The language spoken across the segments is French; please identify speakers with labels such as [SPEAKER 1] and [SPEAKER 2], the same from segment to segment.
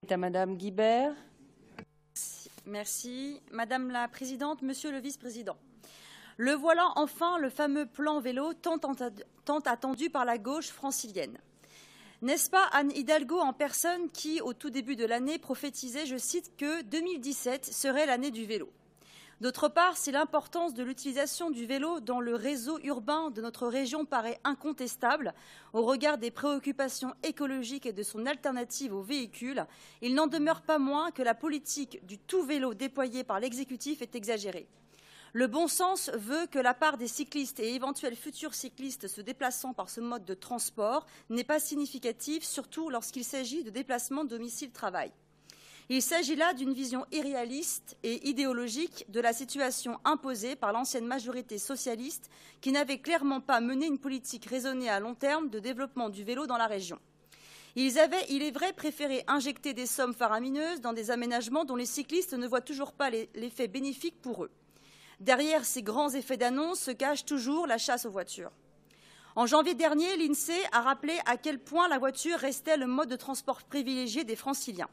[SPEAKER 1] À Madame Guibert.
[SPEAKER 2] Merci. Madame la Présidente, Monsieur le Vice-président. Le voilà enfin, le fameux plan vélo tant attendu par la gauche francilienne. N'est-ce pas Anne Hidalgo en personne qui, au tout début de l'année, prophétisait, je cite, que 2017 serait l'année du vélo? D'autre part, si l'importance de l'utilisation du vélo dans le réseau urbain de notre région paraît incontestable au regard des préoccupations écologiques et de son alternative aux véhicules, il n'en demeure pas moins que la politique du tout-vélo déployée par l'exécutif est exagérée. Le bon sens veut que la part des cyclistes et éventuels futurs cyclistes se déplaçant par ce mode de transport n'est pas significative, surtout lorsqu'il s'agit de déplacements domicile-travail. Il s'agit là d'une vision irréaliste et idéologique de la situation imposée par l'ancienne majorité socialiste qui n'avait clairement pas mené une politique raisonnée à long terme de développement du vélo dans la région. Ils avaient, il est vrai, préféré injecter des sommes faramineuses dans des aménagements dont les cyclistes ne voient toujours pas l'effet bénéfique pour eux. Derrière ces grands effets d'annonce se cache toujours la chasse aux voitures. En janvier dernier, l'INSEE a rappelé à quel point la voiture restait le mode de transport privilégié des Franciliens.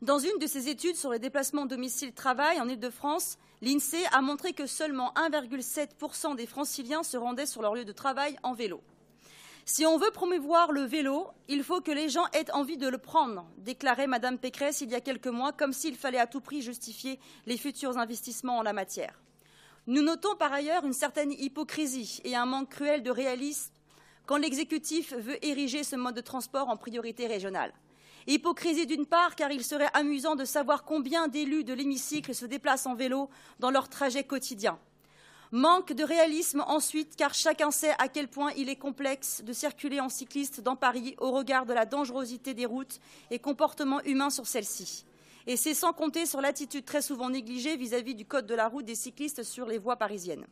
[SPEAKER 2] Dans une de ses études sur les déplacements domicile-travail en Île-de-France, l'INSEE a montré que seulement 1,7% des Franciliens se rendaient sur leur lieu de travail en vélo. Si on veut promouvoir le vélo, il faut que les gens aient envie de le prendre, déclarait Mme Pécresse il y a quelques mois, comme s'il fallait à tout prix justifier les futurs investissements en la matière. Nous notons par ailleurs une certaine hypocrisie et un manque cruel de réalisme quand l'exécutif veut ériger ce mode de transport en priorité régionale. Hypocrisie d'une part, car il serait amusant de savoir combien d'élus de l'hémicycle se déplacent en vélo dans leur trajet quotidien. Manque de réalisme ensuite, car chacun sait à quel point il est complexe de circuler en cycliste dans Paris au regard de la dangerosité des routes et comportements humains sur celles-ci. Et c'est sans compter sur l'attitude très souvent négligée vis-à-vis du code de la route des cyclistes sur les voies parisiennes.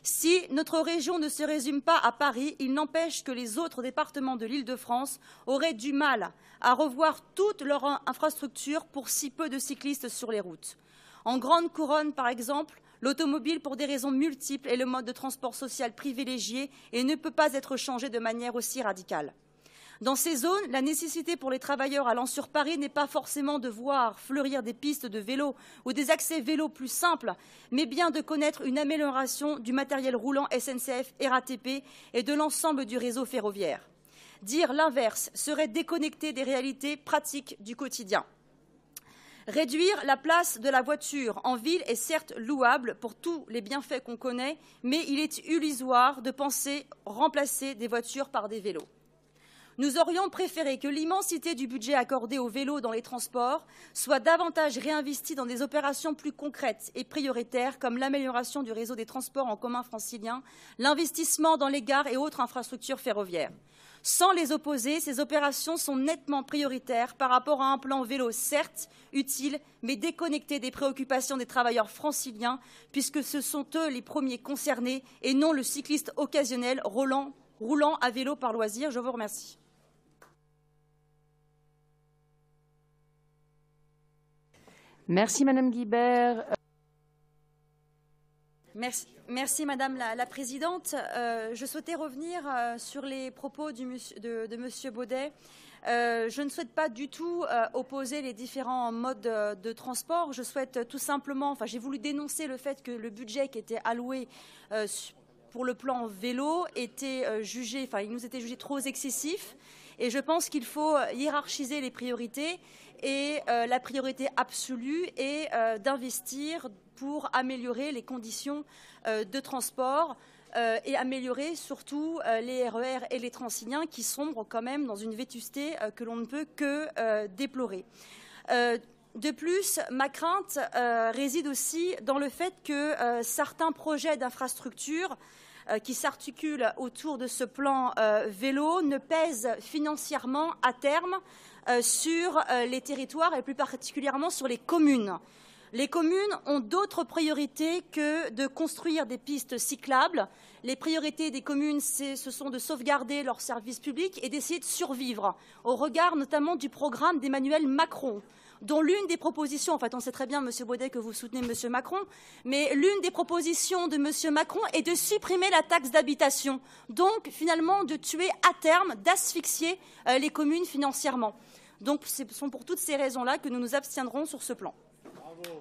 [SPEAKER 2] Si notre région ne se résume pas à Paris, il n'empêche que les autres départements de l'Île-de-France auraient du mal à revoir toute leur infrastructure pour si peu de cyclistes sur les routes. En grande couronne, par exemple, l'automobile, pour des raisons multiples, est le mode de transport social privilégié et ne peut pas être changé de manière aussi radicale. Dans ces zones, la nécessité pour les travailleurs allant sur Paris n'est pas forcément de voir fleurir des pistes de vélo ou des accès vélo plus simples, mais bien de connaître une amélioration du matériel roulant SNCF, RATP et de l'ensemble du réseau ferroviaire. Dire l'inverse serait déconnecter des réalités pratiques du quotidien. Réduire la place de la voiture en ville est certes louable pour tous les bienfaits qu'on connaît, mais il est illusoire de penser remplacer des voitures par des vélos. Nous aurions préféré que l'immensité du budget accordé aux vélos dans les transports soit davantage réinvestie dans des opérations plus concrètes et prioritaires comme l'amélioration du réseau des transports en commun francilien, l'investissement dans les gares et autres infrastructures ferroviaires. Sans les opposer, ces opérations sont nettement prioritaires par rapport à un plan vélo certes utile, mais déconnecté des préoccupations des travailleurs franciliens, puisque ce sont eux les premiers concernés et non le cycliste occasionnel roulant à vélo par loisir. Je vous remercie.
[SPEAKER 1] Merci Madame Guibert.
[SPEAKER 2] Merci Madame la Présidente. Je souhaitais revenir sur les propos de Monsieur Baudet. Je ne souhaite pas du tout opposer les différents modes de transport. Je souhaite tout simplement, j'ai voulu dénoncer le fait que le budget qui était alloué pour le plan vélo était il nous était jugé trop excessif. Et je pense qu'il faut hiérarchiser les priorités. Et la priorité absolue est d'investir pour améliorer les conditions de transport et améliorer surtout les RER et les Transiliens qui sombrent quand même dans une vétusté que l'on ne peut que déplorer. De plus, ma crainte réside aussi dans le fait que certains projets d'infrastructure qui s'articulent autour de ce plan vélo ne pèsent financièrement à terme sur les territoires et plus particulièrement sur les communes. Les communes ont d'autres priorités que de construire des pistes cyclables. Les priorités des communes, ce sont de sauvegarder leurs services publics et d'essayer de survivre, au regard notamment du programme d'Emmanuel Macron, dont l'une des propositions, on sait très bien, Monsieur Baudet, que vous soutenez Monsieur Macron, mais l'une des propositions de Monsieur Macron est de supprimer la taxe d'habitation, donc finalement de tuer à terme, d'asphyxier les communes financièrement. Donc ce sont pour toutes ces raisons-là que nous nous abstiendrons sur ce plan.
[SPEAKER 3] Bravo.